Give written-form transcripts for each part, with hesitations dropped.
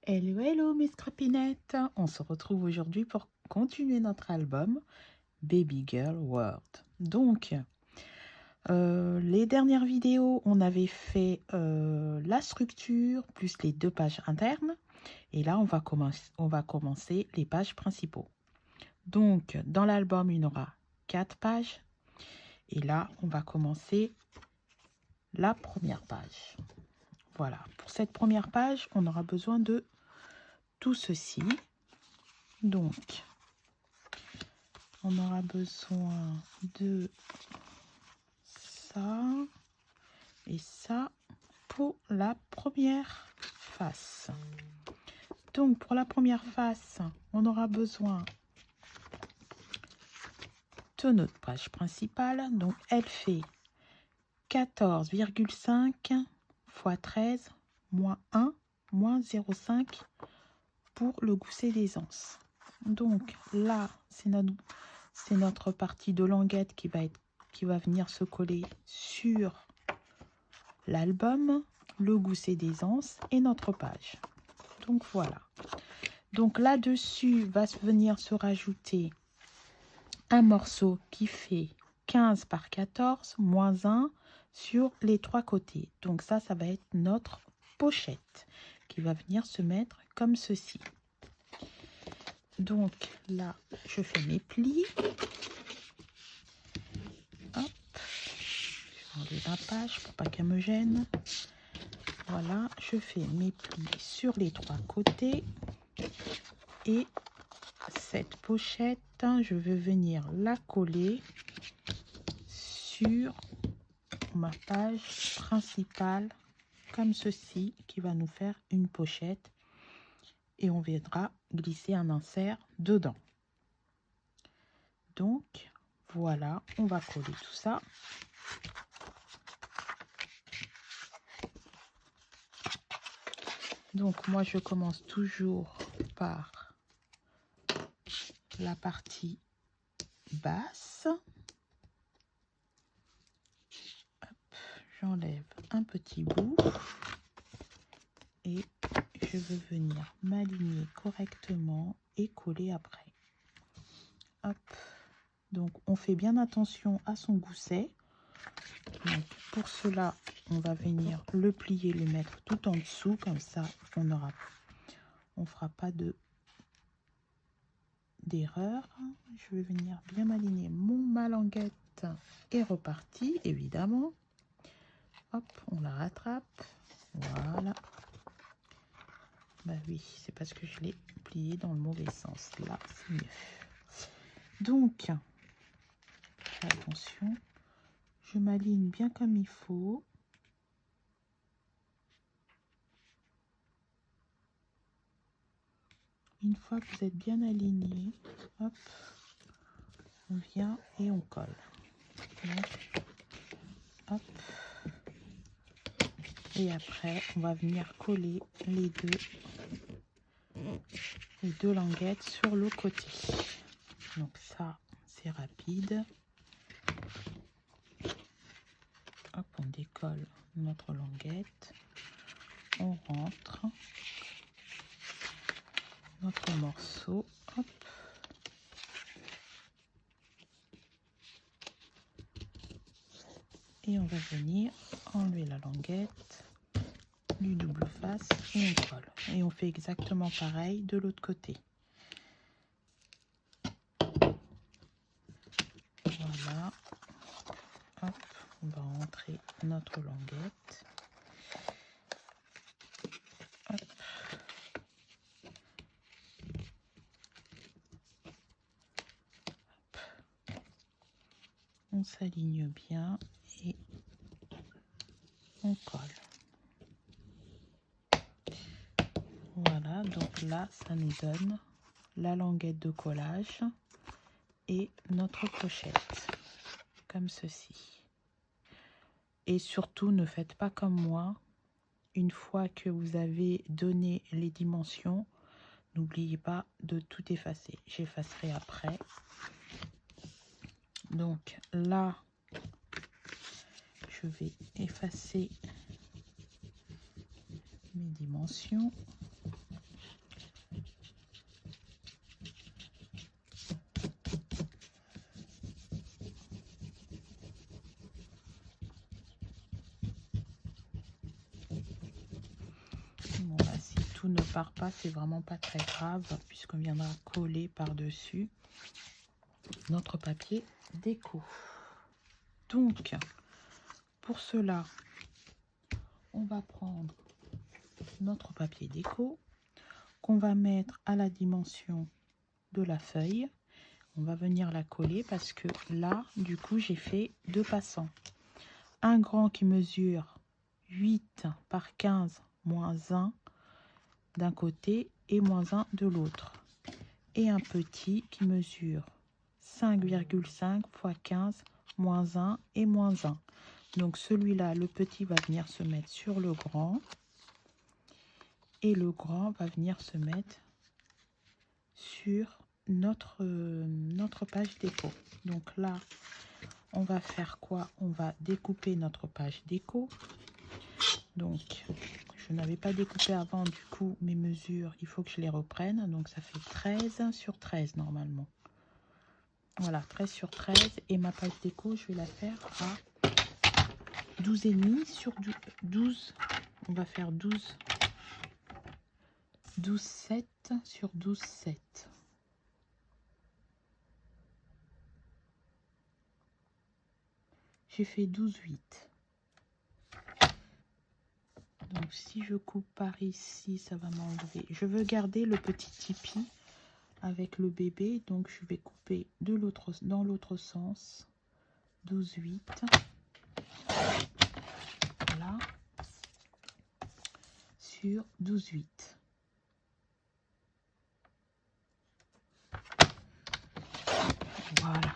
Hello, hello mes scrapinettes. On se retrouve aujourd'hui pour continuer notre album Baby Girl World. Donc, les dernières vidéos, on avait fait la structure plus les 2 pages internes. Et là, on va commencer les pages principaux. Donc, dans l'album, il y aura 4 pages. Et là, on va commencer la première page. Voilà, pour cette première page, on aura besoin de tout ceci. Donc, on aura besoin de ça et ça pour la première face. Donc, pour la première face, on aura besoin de notre page principale. Donc, elle fait 14,5 x 13 moins 1 moins 0,5 pour le gousset des anses. Donc, là, c'est notre partie de languette qui va venir se coller sur l'album, le gousset des anses et notre page. Donc voilà. Donc là-dessus va venir se rajouter un morceau qui fait 15 par 14 moins 1 sur les 3 côtés. Donc ça va être notre pochette qui va venir se mettre comme ceci. Donc là, je fais mes plis. Hop. Je vais enlever la page pour pas qu'elle me gêne. Voilà, je fais mes plis sur les 3 côtés. Et cette pochette, je vais venir la coller sur ma page principale, comme ceci, qui va nous faire une pochette. Et on viendra glisser un insert dedans. Donc, voilà, on va coller tout ça. Donc, moi, je commence toujours par la partie basse. J'enlève un petit bout et je vais venir m'aligner correctement et coller après. Hop. Donc, on fait bien attention à son gousset. Donc, pour cela, on va venir le plier, le mettre tout en dessous, comme ça, on fera pas d'erreur. Je vais venir bien m'aligner ma languette est repartie, évidemment. Hop, on la rattrape. Voilà. Bah oui, c'est parce que je l'ai plié dans le mauvais sens. Là, c'est mieux. Donc, attention, je m'aligne bien comme il faut. Une fois que vous êtes bien aligné, hop, on vient et on colle. Donc, hop. Et après, on va venir coller les deux languettes sur le côté. Donc ça, c'est rapide. Hop, on décolle notre languette. On rentre notre morceau. Hop. Et on va venir enlever la languette du double face et on colle. Et on fait exactement pareil de l'autre côté. Voilà. Hop, on va rentrer notre languette. Hop. On s'aligne bien et on colle. Voilà, donc là, ça nous donne la languette de collage et notre pochette, comme ceci. Et surtout, ne faites pas comme moi. Une fois que vous avez donné les dimensions, n'oubliez pas de tout effacer. J'effacerai après. Donc là, je vais effacer mes dimensions. tout ne part pas, c'est vraiment pas très grave puisqu'on viendra coller par-dessus notre papier déco. Donc, pour cela, on va prendre notre papier déco qu'on va mettre à la dimension de la feuille. On va venir la coller parce que là, du coup, j'ai fait 2 passants. Un grand qui mesure 8 par 15 moins 1 d'un côté et moins 1 de l'autre. Et un petit qui mesure 5,5 x 15 moins 1 et moins 1. Donc celui-là, le petit va venir se mettre sur le grand. Et le grand va venir se mettre sur notre page déco. Donc là, on va faire quoi? On va découper notre page déco. Donc, je n'avais pas découpé avant, du coup, mes mesures, il faut que je les reprenne. Donc, ça fait 13 sur 13 normalement. Voilà, 13 sur 13. Et ma page déco, je vais la faire à 12,5 sur 12. On va faire 12,7 sur 12,7. J'ai fait 12,8. Donc si je coupe par ici, ça va m'enlever. Je veux garder le petit tipi avec le bébé. Donc je vais couper dans l'autre sens. 12,8. Voilà. Sur 12,8. Voilà.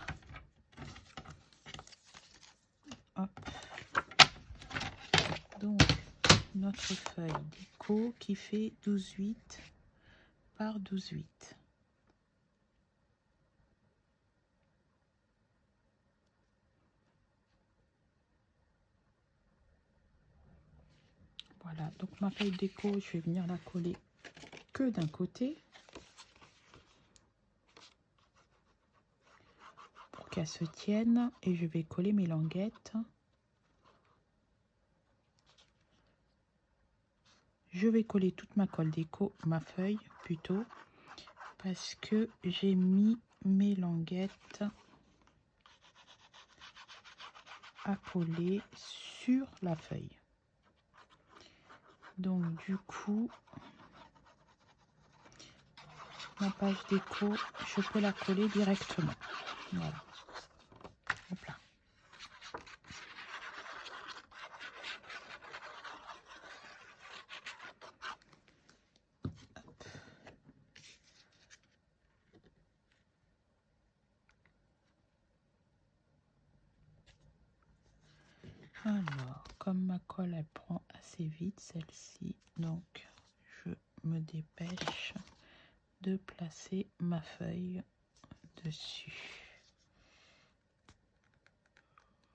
Hop. Donc notre feuille déco qui fait 12,8 par 12,8. Voilà, donc ma feuille déco, je vais venir la coller que d'un côté pour qu'elle se tienne et je vais coller mes languettes. Je vais coller toute ma colle déco, ma feuille plutôt, parce que j'ai mis mes languettes à coller sur la feuille. Donc du coup, ma page déco, je peux la coller directement. Voilà. Hop là. Alors, comme ma colle, elle prend assez vite, celle-ci, donc je me dépêche de placer ma feuille dessus.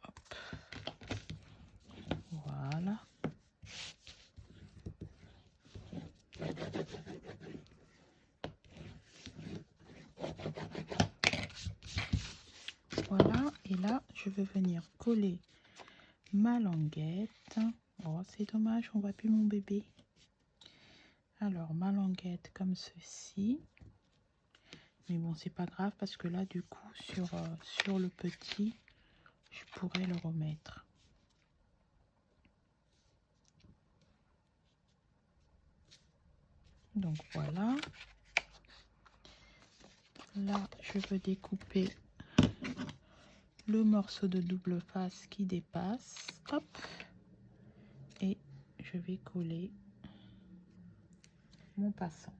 Hop. Voilà. Voilà, et là, je vais venir coller ma languette. Oh, c'est dommage, on voit plus mon bébé. Alors, ma languette comme ceci. Mais bon, c'est pas grave parce que là, du coup, sur le petit, je pourrais le remettre. Donc voilà. Là, je veux découper le morceau de double face qui dépasse. Hop. Et je vais coller mon passant.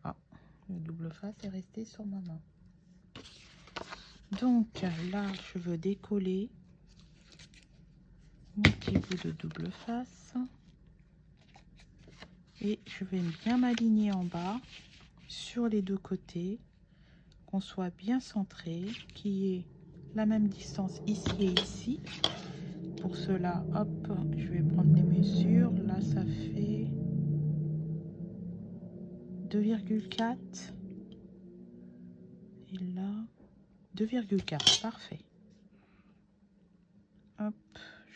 Ah, le double face est resté sur ma main. Donc là, je veux décoller mon petit bout de double face. Et je vais bien m'aligner en bas sur les deux côtés, qu'on soit bien centré, qu'il y ait la même distance ici et ici. Pour cela, hop, je vais prendre les mesures. Là, ça fait 2,4 et là 2,4. Parfait. Hop,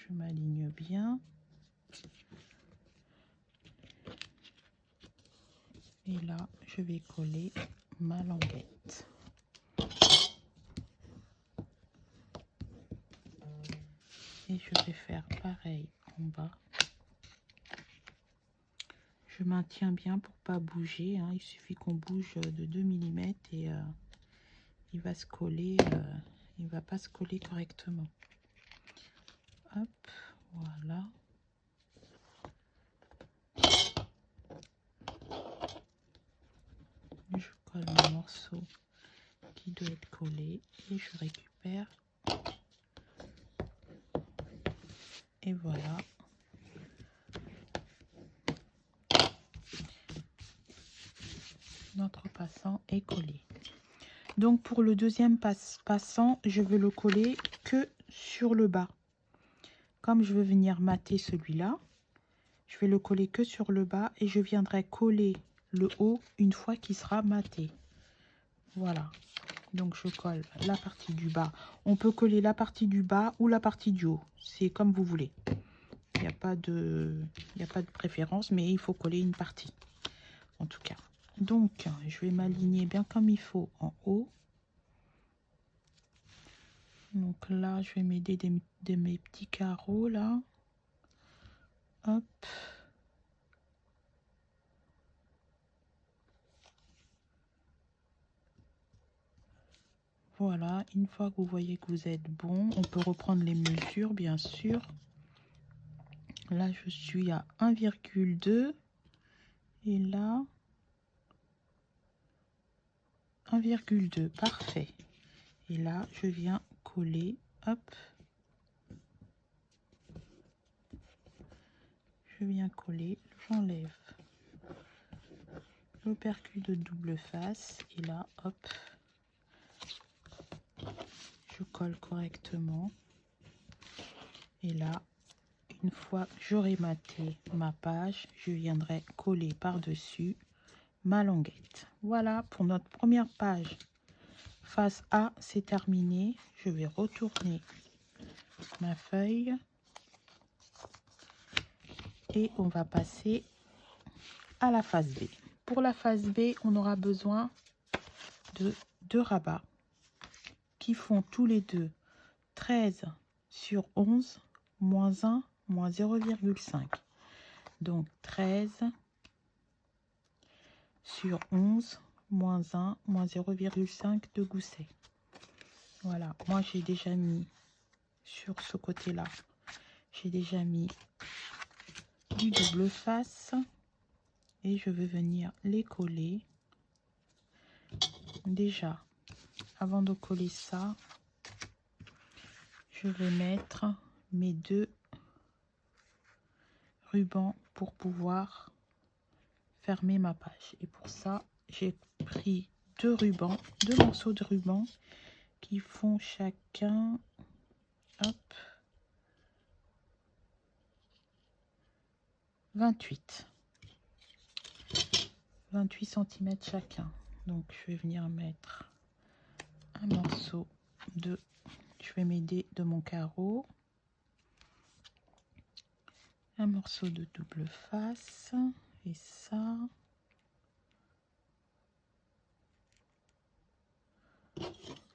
je m'aligne bien. Et là, je vais coller ma languette. Et je vais faire pareil en bas. Je maintiens bien pour pas bouger, hein. Il suffit qu'on bouge de 2 mm et il va se coller, il va pas se coller correctement. Hop, voilà. Je colle mon morceau qui doit être collé et je récupère. Et voilà. Notre passant est collé. Donc pour le deuxième passant, je veux le coller que sur le bas. Comme je veux venir mater celui-là, je vais le coller que sur le bas et je viendrai coller le haut une fois qu'il sera maté. Voilà. Donc je colle la partie du bas. On peut coller la partie du bas ou la partie du haut. C'est comme vous voulez. Il n'y a pas de préférence, mais il faut coller une partie. En tout cas. Donc, je vais m'aligner bien comme il faut en haut. Donc là, je vais m'aider de mes petits carreaux là. Hop. Voilà, une fois que vous voyez que vous êtes bon, on peut reprendre les mesures, bien sûr. Là, je suis à 1,2 et là, 1,2. Parfait. Et là, je viens coller. Hop. Je viens coller. J'enlève l'opercule de double face. Et là, hop. Je colle correctement. Et là, une fois que j'aurai maté ma page, je viendrai coller par-dessus ma languette. Voilà pour notre première page. Face A, c'est terminé. Je vais retourner ma feuille. Et on va passer à la face B. Pour la face B, on aura besoin de 2 rabats qui font tous les deux 13 sur 11, moins 1, moins 0,5. Donc 13 sur 11, moins 1, moins 0,5 de gousset. Voilà, moi j'ai déjà mis sur ce côté-là, j'ai déjà mis du double face et je vais venir les coller. Déjà, avant de coller ça, je vais mettre mes 2 rubans pour pouvoir fermer ma page. Et pour ça, j'ai pris 2 rubans, 2 morceaux de ruban qui font chacun, hop, 28 cm chacun. Donc je vais venir mettre un morceau de, je vais m'aider de mon carreau, un morceau de double face et ça,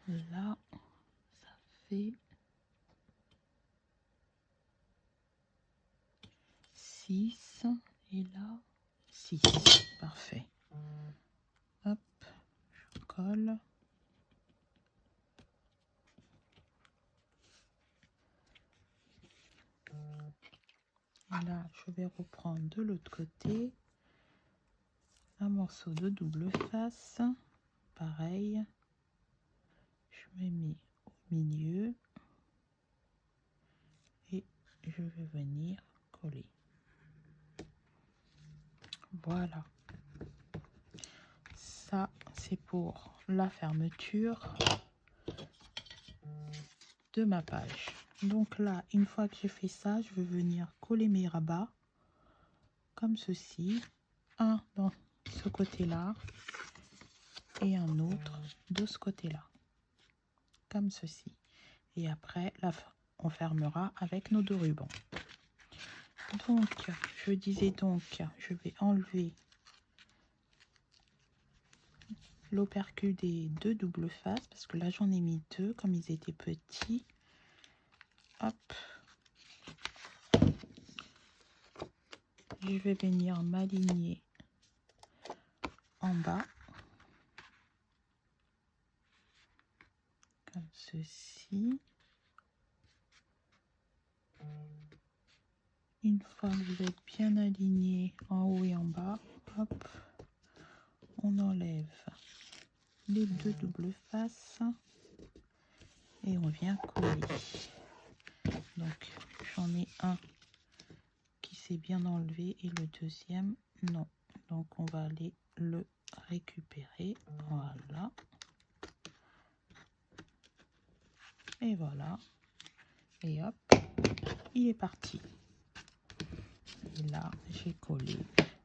là ça fait 6 et là 6. Parfait. Hop, je colle. Là, je vais reprendre de l'autre côté un morceau de double face. Pareil, je me mets au milieu et je vais venir coller. Voilà. Ça, c'est pour la fermeture de ma page. Donc là, une fois que j'ai fait ça, je vais venir coller mes rabats comme ceci. Un dans ce côté-là et un autre de ce côté-là. Comme ceci. Et après, on fermera avec nos 2 rubans. Donc, je disais donc, je vais enlever l'opercule des 2 doubles faces, parce que là j'en ai mis 2 comme ils étaient petits. Hop. Je vais venir m'aligner en bas, comme ceci. Une fois que vous êtes bien aligné en haut et en bas, hop, on enlève les 2 doubles faces et on vient coller. Donc j'en ai un qui s'est bien enlevé et le deuxième non. Donc on va aller le récupérer. Voilà. Et voilà. Et hop, il est parti. Et là, j'ai collé.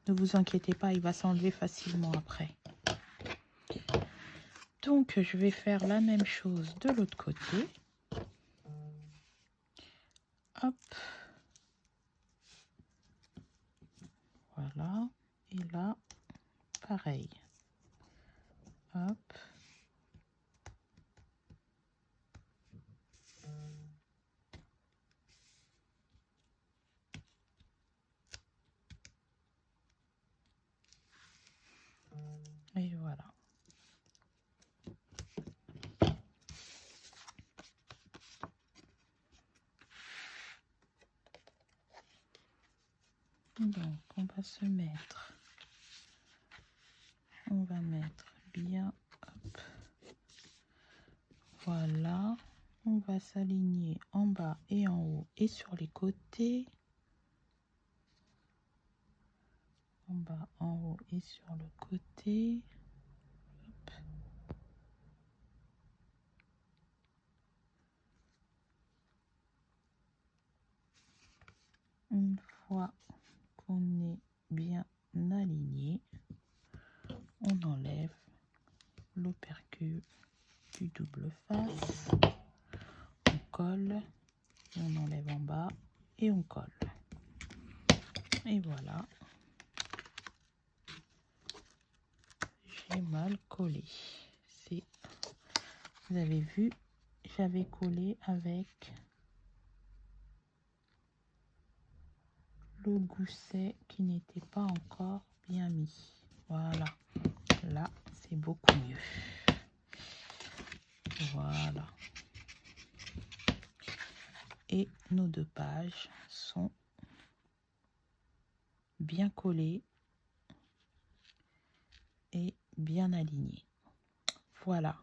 Ne vous inquiétez pas, il va s'enlever facilement après. Donc, je vais faire la même chose de l'autre côté. Hop. Voilà. Et là, pareil. Hop. Et voilà. Donc, on va se mettre. On va mettre bien. Hop. Voilà. On va s'aligner en bas et en haut et sur les côtés. En bas, en haut et sur le côté. Hop. Une fois qu'on est bien aligné, on enlève l'opercule du double face, on colle, et on enlève en bas et on colle. Et voilà, j'ai mal collé. Vous avez vu, j'avais collé avec le gousset qui n'était pas encore bien mis. Voilà, là c'est beaucoup mieux. Voilà. Et nos 2 pages sont bien collées et bien alignées. Voilà.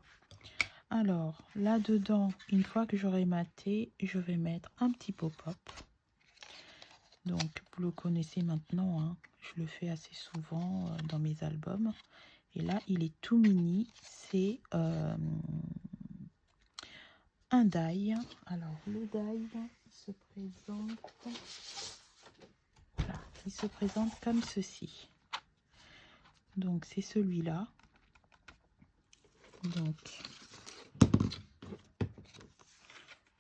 Alors, là-dedans, une fois que j'aurai maté, je vais mettre un petit pop-up. Donc, vous le connaissez maintenant, hein, je le fais assez souvent dans mes albums. Et là, il est tout mini. C'est un die. Alors, le die se présente... Voilà, il se présente comme ceci. Donc, c'est celui-là. Donc,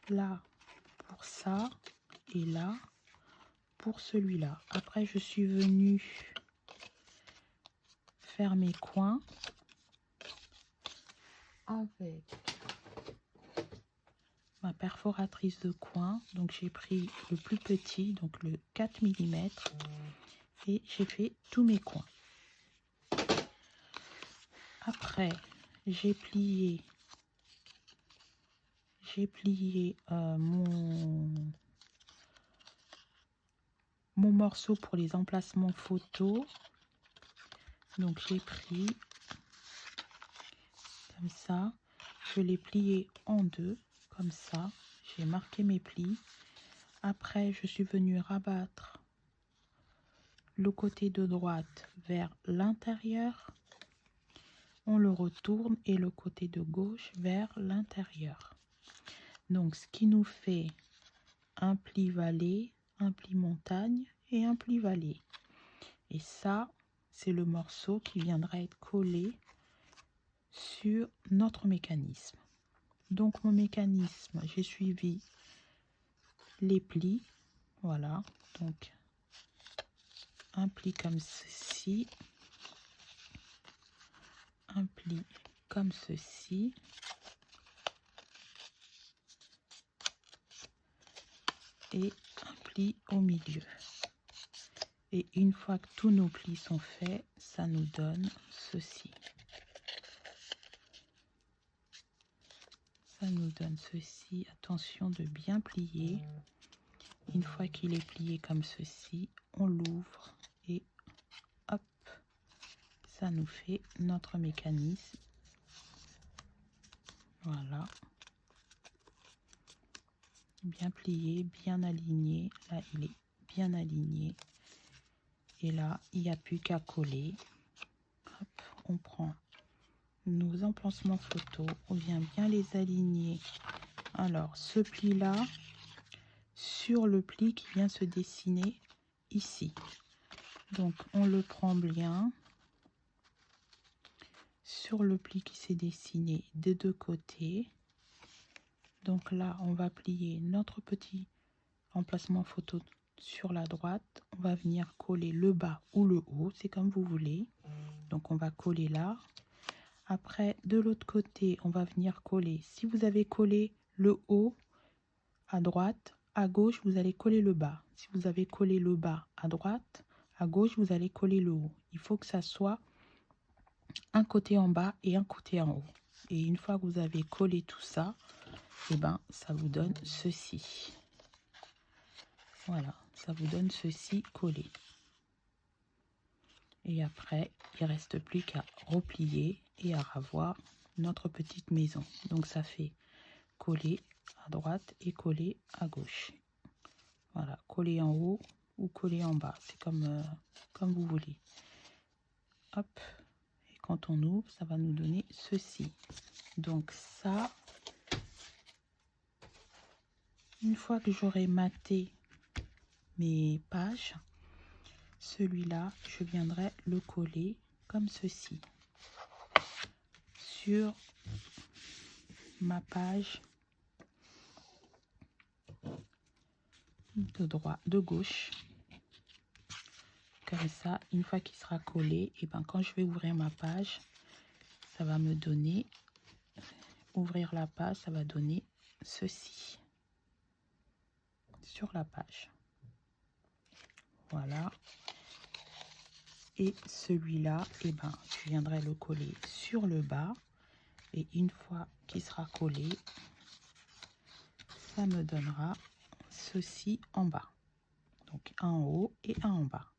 là, pour ça, et là, pour celui-là. Après, je suis venue faire mes coins avec ma perforatrice de coin. Donc j'ai pris le plus petit, donc le 4 mm, et j'ai fait tous mes coins. Après, j'ai plié mon morceau pour les emplacements photos. Donc j'ai pris comme ça, je l'ai plié en 2 comme ça, j'ai marqué mes plis. Après, je suis venue rabattre le côté de droite vers l'intérieur, on le retourne, et le côté de gauche vers l'intérieur. Donc ce qui nous fait un pli vallée, un pli montagne et un pli vallée. Et ça, c'est le morceau qui viendra être collé sur notre mécanisme. Donc mon mécanisme, j'ai suivi les plis. Voilà, donc un pli comme ceci, un pli comme ceci, et un pli au milieu. Et une fois que tous nos plis sont faits, ça nous donne ceci. Ça nous donne ceci. Attention de bien plier. Une fois qu'il est plié comme ceci, on l'ouvre et hop, ça nous fait notre mécanisme. Voilà. Bien plié, bien aligné. Là, il est bien aligné. Et là, il n'y a plus qu'à coller. Hop, on prend nos emplacements photos, on vient bien les aligner. Alors, ce pli-là, sur le pli qui vient se dessiner ici. Donc, on le prend bien sur le pli qui s'est dessiné des deux côtés. Donc là, on va plier notre petit emplacement photo sur la droite. On va venir coller le bas ou le haut, c'est comme vous voulez. Donc, on va coller là. Après, de l'autre côté, on va venir coller. Si vous avez collé le haut à droite, à gauche, vous allez coller le bas. Si vous avez collé le bas à droite, à gauche, vous allez coller le haut. Il faut que ça soit un côté en bas et un côté en haut. Et une fois que vous avez collé tout ça, et ben, ça vous donne ceci. Voilà, ça vous donne ceci collé. Et après, il ne reste plus qu'à replier et à ravoir notre petite maison. Donc ça fait coller à droite et coller à gauche. Voilà, coller en haut ou coller en bas, c'est comme vous voulez. Hop, et quand on ouvre, ça va nous donner ceci. Donc ça, une fois que j'aurai maté mes pages, celui-là, je viendrai le coller comme ceci sur ma page de gauche. Comme ça, une fois qu'il sera collé, et ben quand je vais ouvrir ma page, ça va me donner, ouvrir la page, ça va donner ceci sur la page. Voilà. Et celui-là, et ben je viendrai le coller sur le bas. Et une fois qu'il sera collé, ça me donnera ceci en bas. Donc un en haut et un en bas.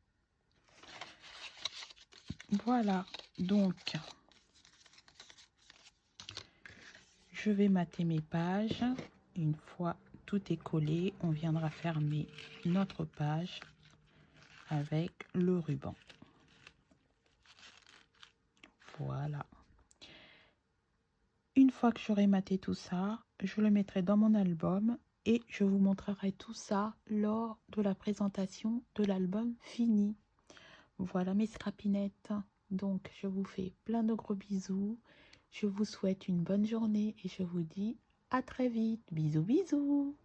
Voilà, donc je vais mater mes pages. Une fois tout est collé, on viendra fermer notre page avec le ruban. Voilà. Une fois que j'aurai maté tout ça, je le mettrai dans mon album et je vous montrerai tout ça lors de la présentation de l'album fini. Voilà mes scrapinettes. Donc je vous fais plein de gros bisous. Je vous souhaite une bonne journée et je vous dis à très vite. Bisous bisous.